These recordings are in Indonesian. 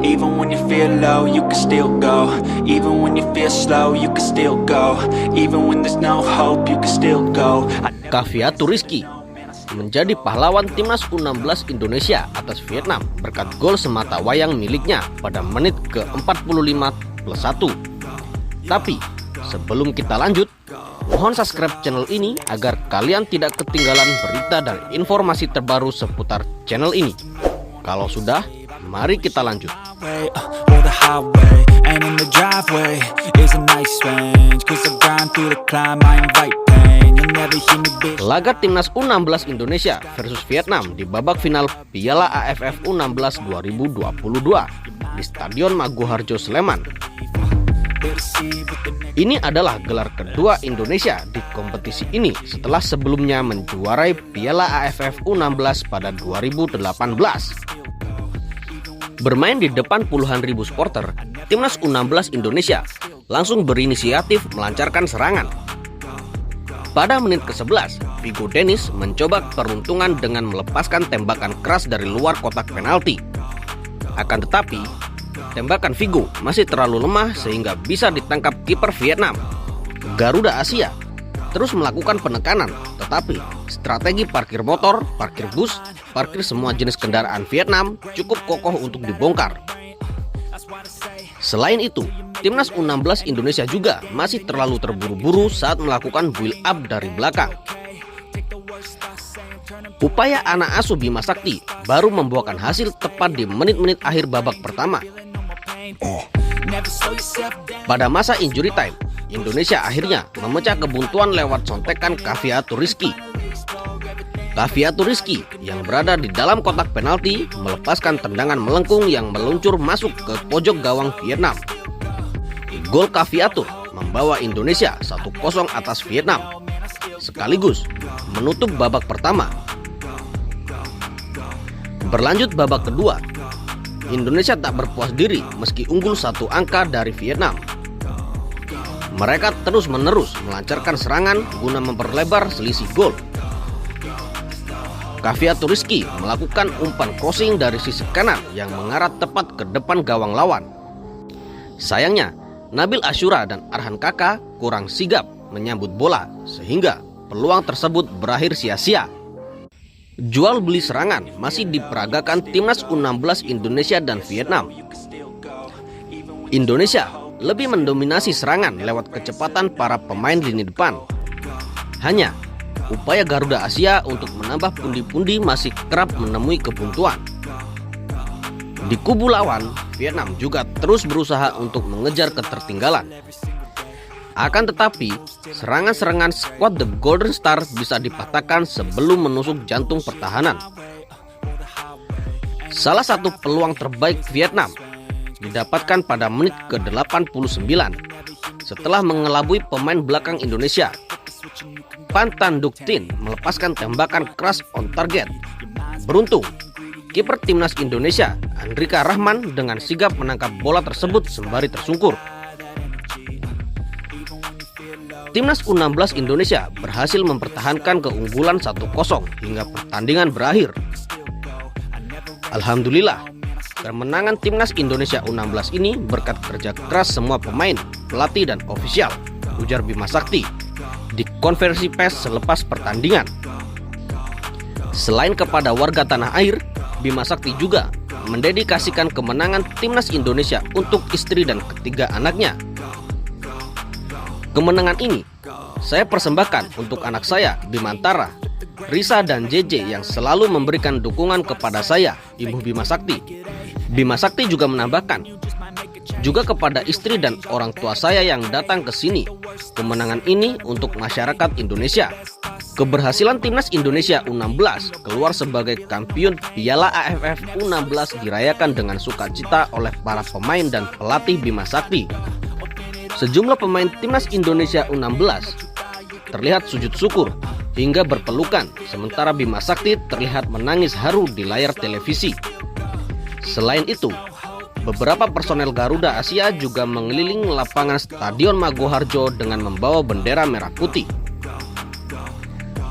Even when you feel low, you can still go. Even when you feel slow, you can still go. Even when there's no hope, you can still go. Cafiato Rizky menjadi pahlawan timnas U16 Indonesia atas Vietnam berkat gol semata wayang miliknya pada menit ke-45+1. Tapi sebelum kita lanjut, mohon subscribe channel ini agar kalian tidak ketinggalan berita dan informasi terbaru seputar channel ini. Kalau sudah, mari kita lanjut. Laga timnas U16 Indonesia versus Vietnam di babak final Piala AFF U16 2022 di Stadion Maguwoharjo, Sleman. Ini adalah gelar kedua Indonesia di kompetisi ini setelah sebelumnya menjuarai Piala AFF U16 pada 2018. Bermain di depan puluhan ribu supporter, timnas U16 Indonesia langsung berinisiatif melancarkan serangan. Pada menit ke-11, Vigo Dennis mencoba peruntungan dengan melepaskan tembakan keras dari luar kotak penalti. Akan tetapi, tembakan Vigo masih terlalu lemah sehingga bisa ditangkap kiper Vietnam. Garuda Asia terus melakukan penekanan, tetapi strategi parkir motor, parkir bus, parkir semua jenis kendaraan Vietnam cukup kokoh untuk dibongkar. Selain itu, timnas U16 Indonesia juga masih terlalu terburu-buru saat melakukan build up dari belakang. Upaya anak asuh Bima Sakti baru membuahkan hasil tepat di menit-menit akhir babak pertama. Pada masa injury time, Indonesia akhirnya memecah kebuntuan lewat contekan Cafiato Rizky. Cafiato Rizky yang berada di dalam kotak penalti melepaskan tendangan melengkung yang meluncur masuk ke pojok gawang Vietnam. Gol Cafiato membawa Indonesia 1-0 atas Vietnam, sekaligus menutup babak pertama. Berlanjut babak kedua, Indonesia tak berpuas diri meski unggul 1 angka dari Vietnam. Mereka terus-menerus melancarkan serangan guna memperlebar selisih gol. Cafiato Rizky melakukan umpan crossing dari sisi kanan yang mengarah tepat ke depan gawang lawan. Sayangnya, Nabil Ashura dan Arhan Kaka kurang sigap menyambut bola sehingga peluang tersebut berakhir sia-sia. Jual beli serangan masih diperagakan timnas U16 Indonesia dan Vietnam. Indonesia lebih mendominasi serangan lewat kecepatan para pemain lini depan. Hanya upaya Garuda Asia untuk menambah pundi-pundi masih kerap menemui kebuntuan. Di kubu lawan, Vietnam juga terus berusaha untuk mengejar ketertinggalan. Akan tetapi, serangan-serangan skuad The Golden Star bisa dipatahkan sebelum menusuk jantung pertahanan. Salah satu peluang terbaik Vietnam didapatkan pada menit ke-89 setelah mengelabui pemain belakang Indonesia. Pan Tan Duc Tin melepaskan tembakan keras on target. Beruntung, kiper timnas Indonesia Andrika Rahman dengan sigap menangkap bola tersebut sembari tersungkur. Timnas U16 Indonesia berhasil mempertahankan keunggulan 1-0 hingga pertandingan berakhir. Alhamdulillah, kemenangan timnas Indonesia U16 ini berkat kerja keras semua pemain, pelatih dan ofisial, ujar Bima Sakti di konferensi pers selepas pertandingan. Selain kepada warga tanah air, Bima Sakti juga mendedikasikan kemenangan timnas Indonesia untuk istri dan ketiga anaknya. Kemenangan ini saya persembahkan untuk anak saya, Bimantara, Risa dan JJ yang selalu memberikan dukungan kepada saya, Ibu Bima Sakti. Bima Sakti juga menambahkan, juga kepada istri dan orang tua saya yang datang ke sini. Kemenangan ini untuk masyarakat Indonesia. Keberhasilan timnas Indonesia U16 keluar sebagai kampiun Piala AFF U16 dirayakan dengan sukacita oleh para pemain dan pelatih Bima Sakti. Sejumlah pemain timnas Indonesia U16 terlihat sujud syukur hingga berpelukan, sementara Bima Sakti terlihat menangis haru di layar televisi. Selain itu, beberapa personel Garuda Asia juga mengelilingi lapangan Stadion Maguwoharjo dengan membawa bendera merah putih.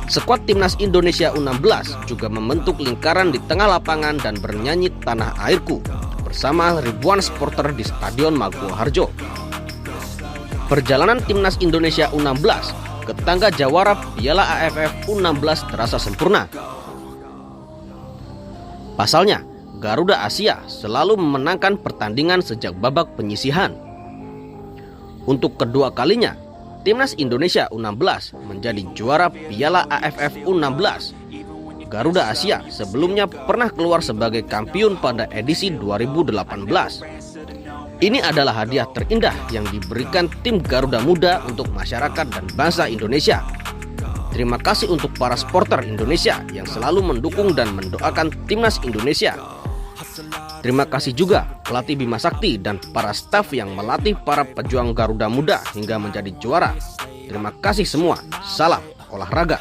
Skuad timnas Indonesia U16 juga membentuk lingkaran di tengah lapangan dan bernyanyi Tanah Airku bersama ribuan supporter di Stadion Maguwo Harjo. Perjalanan timnas Indonesia U16 ke tangga jawara Piala AFF U16 terasa sempurna. Pasalnya, Garuda Asia selalu memenangkan pertandingan sejak babak penyisihan. Untuk kedua kalinya, timnas Indonesia U16 menjadi juara Piala AFF U16. Garuda Asia sebelumnya pernah keluar sebagai kampiun pada edisi 2018. Ini adalah hadiah terindah yang diberikan tim Garuda Muda untuk masyarakat dan bangsa Indonesia. Terima kasih untuk para supporter Indonesia yang selalu mendukung dan mendoakan timnas Indonesia. Terima kasih juga pelatih Bima Sakti dan para staf yang melatih para pejuang Garuda Muda hingga menjadi juara. Terima kasih semua. Salam olahraga.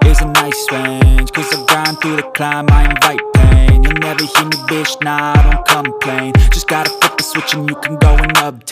Is a nice range, 'cause I've gone through the climb, I invite pain. You'll never hear me bitch, nah, I don't complain. Just gotta flip the switch and you can go and obtain